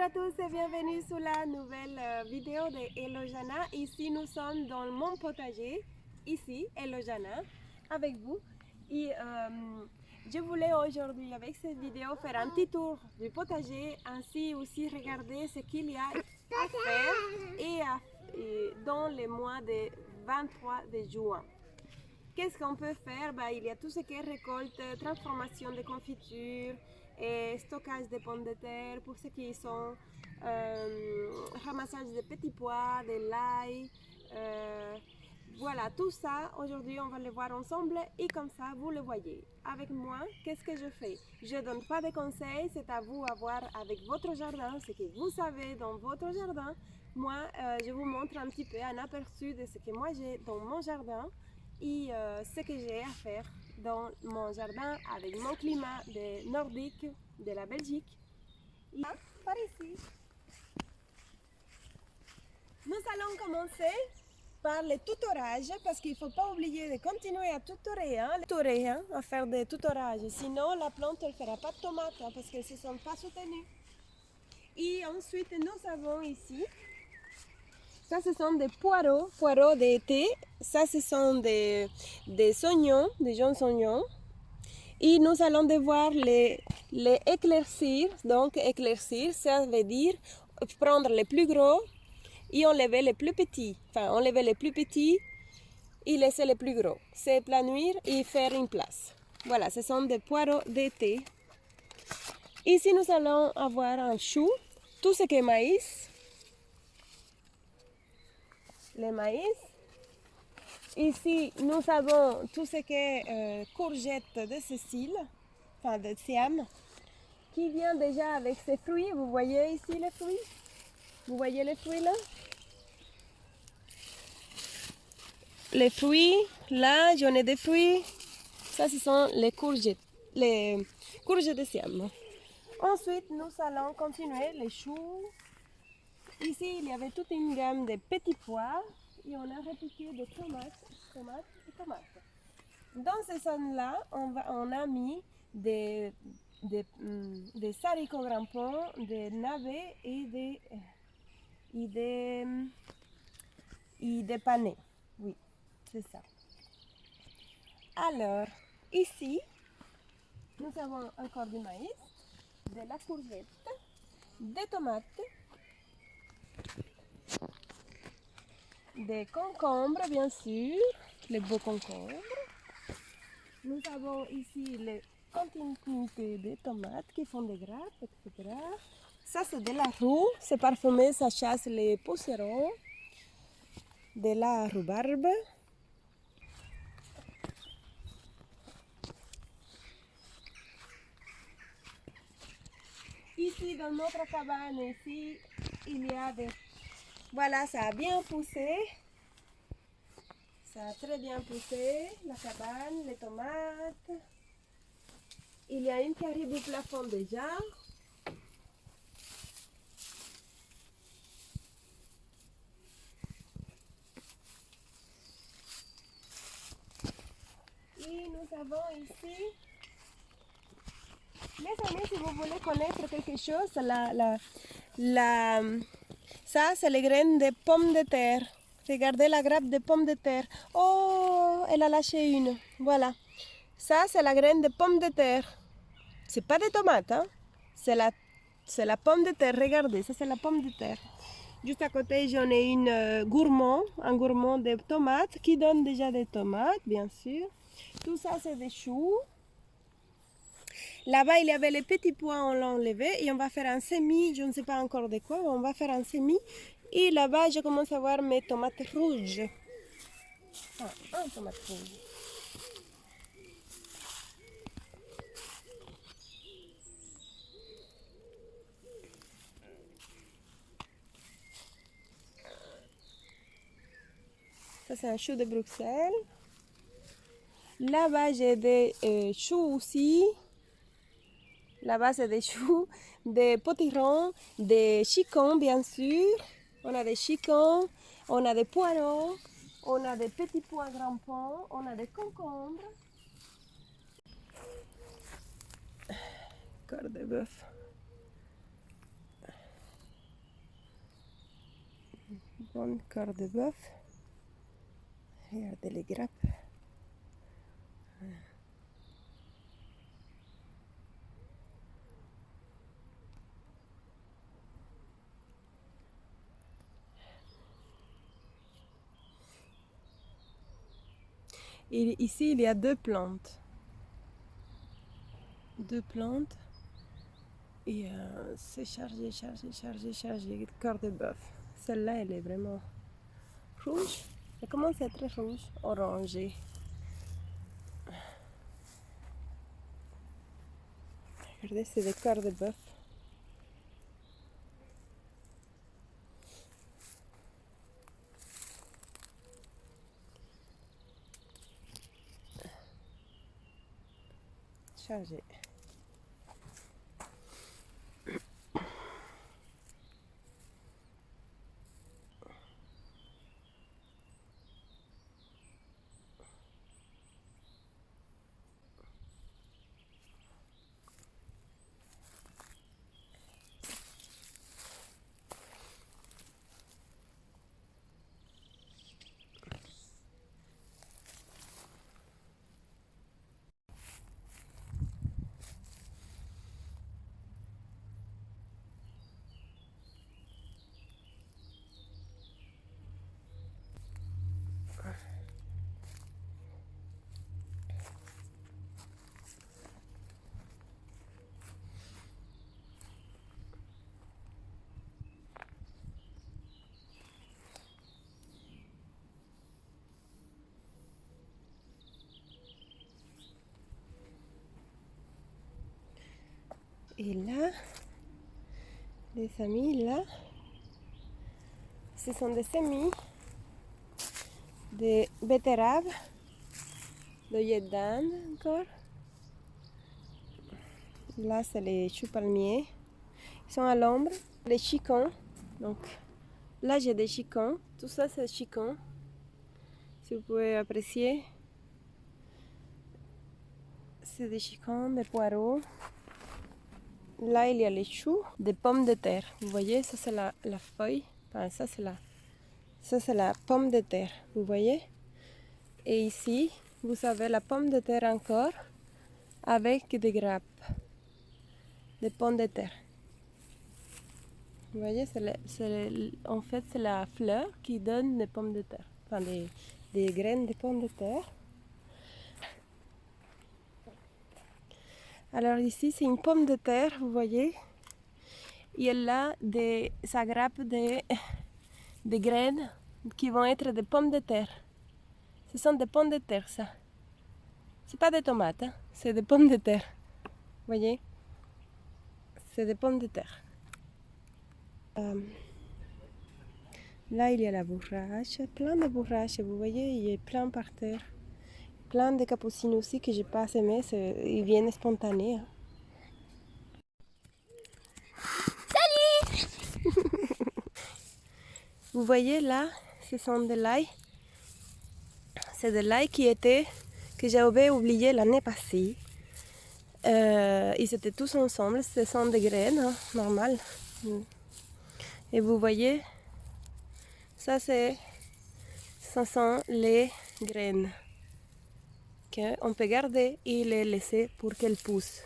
Bonjour à tous et bienvenue sur la nouvelle vidéo de Hello Jana. Ici nous sommes dans mon potager, ici Hello Jana, avec vous. Et je voulais aujourd'hui avec cette vidéo faire un petit tour du potager, ainsi aussi regarder ce qu'il y a à faire dans le mois de 23 de juin. Qu'est-ce qu'on peut faire? Il y a tout ce qui est récolte, transformation de confiture, et stockage de pommes de terre pour ceux qui sont ramassage de petits pois, de l'ail. Voilà, tout ça, aujourd'hui, on va le voir ensemble et comme ça, vous le voyez. Avec moi, qu'est-ce que je fais? Je ne donne pas de conseils, c'est à vous à voir avec votre jardin, ce que vous savez dans votre jardin. Moi, je vous montre un petit peu un aperçu de ce que moi j'ai dans mon jardin et ce que j'ai à faire dans mon jardin avec mon climat nordique de la Belgique. Et par ici. Nous allons commencer par le tutorage parce qu'il ne faut pas oublier de continuer à tutorer, à faire des tutorages. Sinon, la plante ne fera pas de tomates parce qu'elles ne se sont pas soutenues. Et ensuite, nous avons ici, ça ce sont des poireaux d'été. Ça ce sont des oignons, des jeunes oignons. Et nous allons devoir les éclaircir. Donc éclaircir, ça veut dire prendre les plus gros et enlever les plus petits. Enfin, enlever les plus petits et laisser les plus gros. C'est planuir et faire une place. Voilà, ce sont des poireaux d'été. Ici, nous allons avoir un chou, tout ce qui est maïs. Le maïs. Ici, nous avons tout ce qui est courgettes de Cécile, enfin de Siam, qui vient déjà avec ses fruits. Vous voyez ici les fruits? Vous voyez les fruits là? Les fruits, là, j'en ai des fruits. Ça, ce sont les courgettes de Siam. Ensuite, nous allons continuer les choux. Ici, il y avait toute une gamme de petits pois et on a repiqué des tomates. Dans ces zones-là, on a mis des haricots grimpants, des navets et des panais. Oui, c'est ça. Alors, ici, nous avons encore du maïs, de la courgette, des tomates, des concombres, bien sûr, les beaux concombres. Nous avons ici les continuités des tomates qui font des grappes, etc. Ça, c'est de la roux, c'est parfumé, ça chasse les pucerons. De la rhubarbe. Ici, dans notre cabane, ici, il y a des... Voilà, ça a bien poussé. Ça a très bien poussé, la cabane, les tomates. Il y a une qui arrive au plafond déjà. Et nous avons ici, mes amis, si vous voulez connaître quelque chose, ça c'est les graines de pommes de terre. Regardez la grappe de pommes de terre. Oh, elle a lâché une. Voilà. Ça c'est la graine de pommes de terre. C'est pas des tomates, hein? C'est la pomme de terre. Regardez, ça c'est la pomme de terre. Juste à côté, j'en ai une un gourmand de tomates qui donne déjà des tomates, bien sûr. Tout ça, c'est des choux. Là-bas, il y avait les petits pois, on l'a enlevé et on va faire un semis. Je ne sais pas encore de quoi, on va faire un semis. Et là-bas, je commence à voir mes tomates rouges. Ah, un tomate rouge. Ça, c'est un chou de Bruxelles. Là-bas, j'ai des choux aussi. Là-bas, c'est des choux, des potirons, des chicons, bien sûr. On a des chicons, on a des poireaux, on a des petits pois grimpants, on a des concombres. Cœur de bœuf. Bonne cœur de bœuf. Regardez les grappes. Et ici, il y a deux plantes. Deux plantes. Et c'est chargé, chargé, chargé, chargé. Cœur de bœuf. Celle-là, elle est vraiment rouge. Elle commence à être rouge, orangée. Regardez, c'est des cœurs de bœuf. Chargé. Et là, les amis, là, ce sont des semis de betteraves, d'œillets d'Inde encore. Là, c'est les choux palmiers. Ils sont à l'ombre. Les chicons. Donc, là, j'ai des chicons. Tout ça, c'est chicons. Si vous pouvez apprécier. C'est des chicons, des poireaux. Là, il y a les choux, des pommes de terre. Vous voyez, ça, c'est la feuille. Enfin, ça, c'est la pomme de terre. Vous voyez? Et ici, vous avez la pomme de terre encore avec des grappes, des pommes de terre. Vous voyez, en fait, c'est la fleur qui donne des pommes de terre, enfin des graines de pommes de terre. Alors ici, c'est une pomme de terre, vous voyez. Et elle a sa grappe des graines qui vont être des pommes de terre. Ce sont des pommes de terre, ça. C'est pas des tomates, hein, c'est des pommes de terre. Vous voyez? C'est des pommes de terre. Là, il y a la bourrache, plein de bourraches, vous voyez, il y a plein par terre. Plein de capucines aussi que j'ai pas semé, ils viennent spontanés. Hein. Salut. Vous voyez là, ce sont de l'ail. C'est de l'ail que j'avais oublié l'année passée. Ils étaient tous ensemble, ce sont des graines, hein, normales. Et vous voyez, ça sont les graines qu'on peut garder et les laisser pour qu'elles poussent.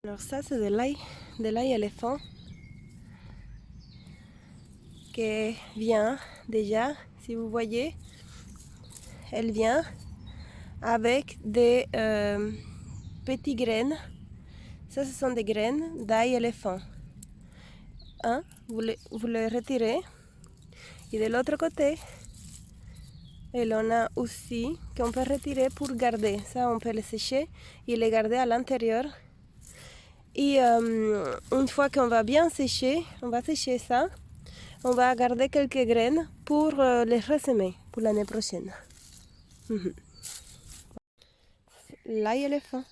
Alors ça c'est de l'ail éléphant qui vient déjà, si vous voyez, elle vient avec des petites graines. Ça ce sont des graines d'ail éléphant. Hein? Vous les retirez et de l'autre côté, et on a aussi qu'on peut retirer pour garder. Ça on peut les sécher et les garder à l'intérieur. Et une fois qu'on va bien sécher, on va sécher ça, on va garder quelques graines pour les ressemer pour l'année prochaine. L'ail éléphant.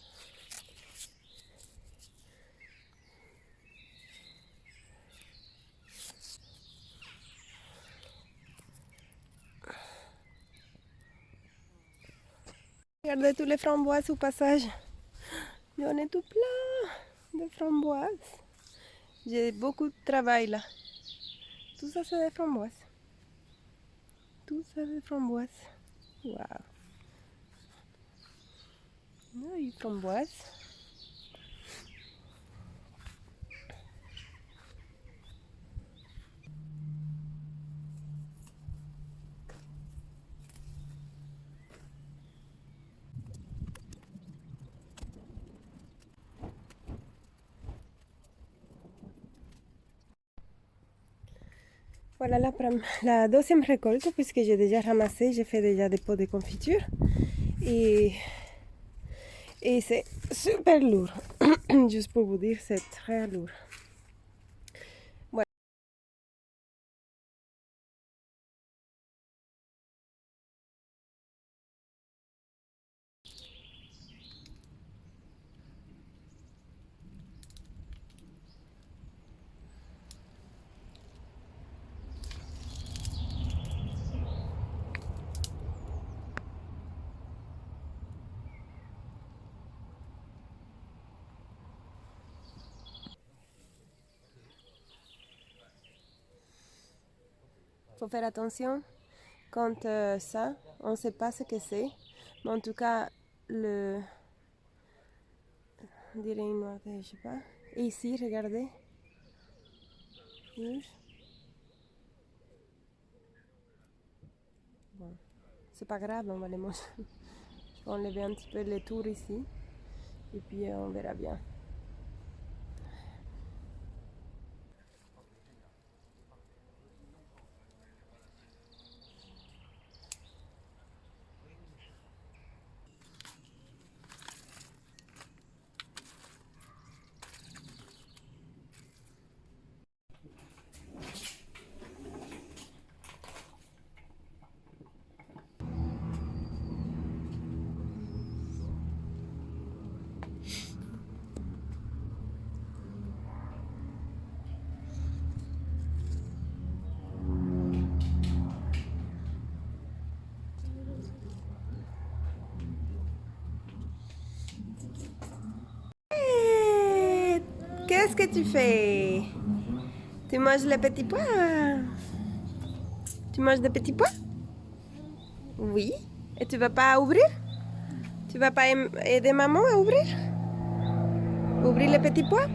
Regardez tous les framboises au passage. J'en ai tout plein de framboises. J'ai beaucoup de travail là. Tout ça, c'est des framboises. Tout ça, c'est des framboises. Waouh. Oui, framboises. Voilà la deuxième récolte, puisque j'ai déjà ramassé, j'ai fait déjà des pots de confiture. Et, et c'est super lourd. Juste pour vous dire, c'est très lourd. Voilà. Faut faire attention quand ça, on ne sait pas ce que c'est. Mais en tout cas, on dirait une noix de, je sais pas. Et ici, regardez, rouge. Bon, c'est pas grave, on va les manger. Je vais enlever un petit peu les tours ici. Et puis on verra bien. Hey, qu'est-ce que tu fais? Tu manges les petits pois? Tu manges des petits pois? Oui. Et tu vas pas ouvrir? Tu vas pas aider maman à ouvrir? Ouvrir les petits pois?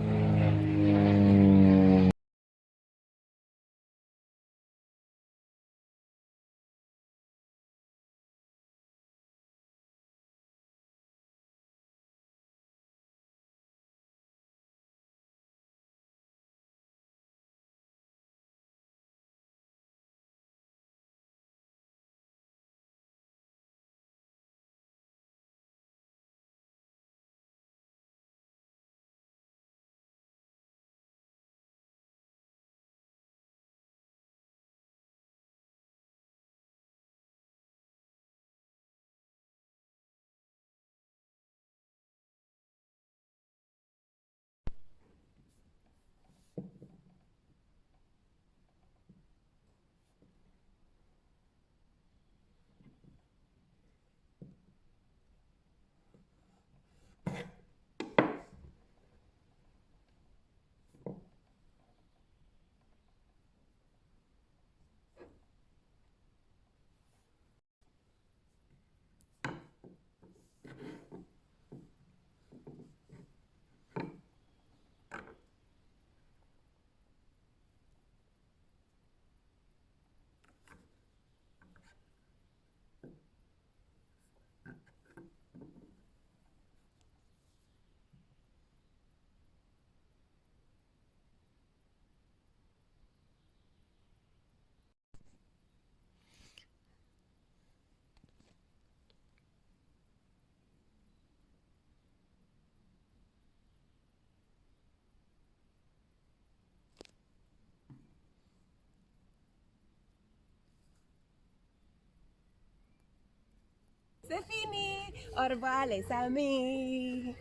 C'est fini. Au revoir les amis.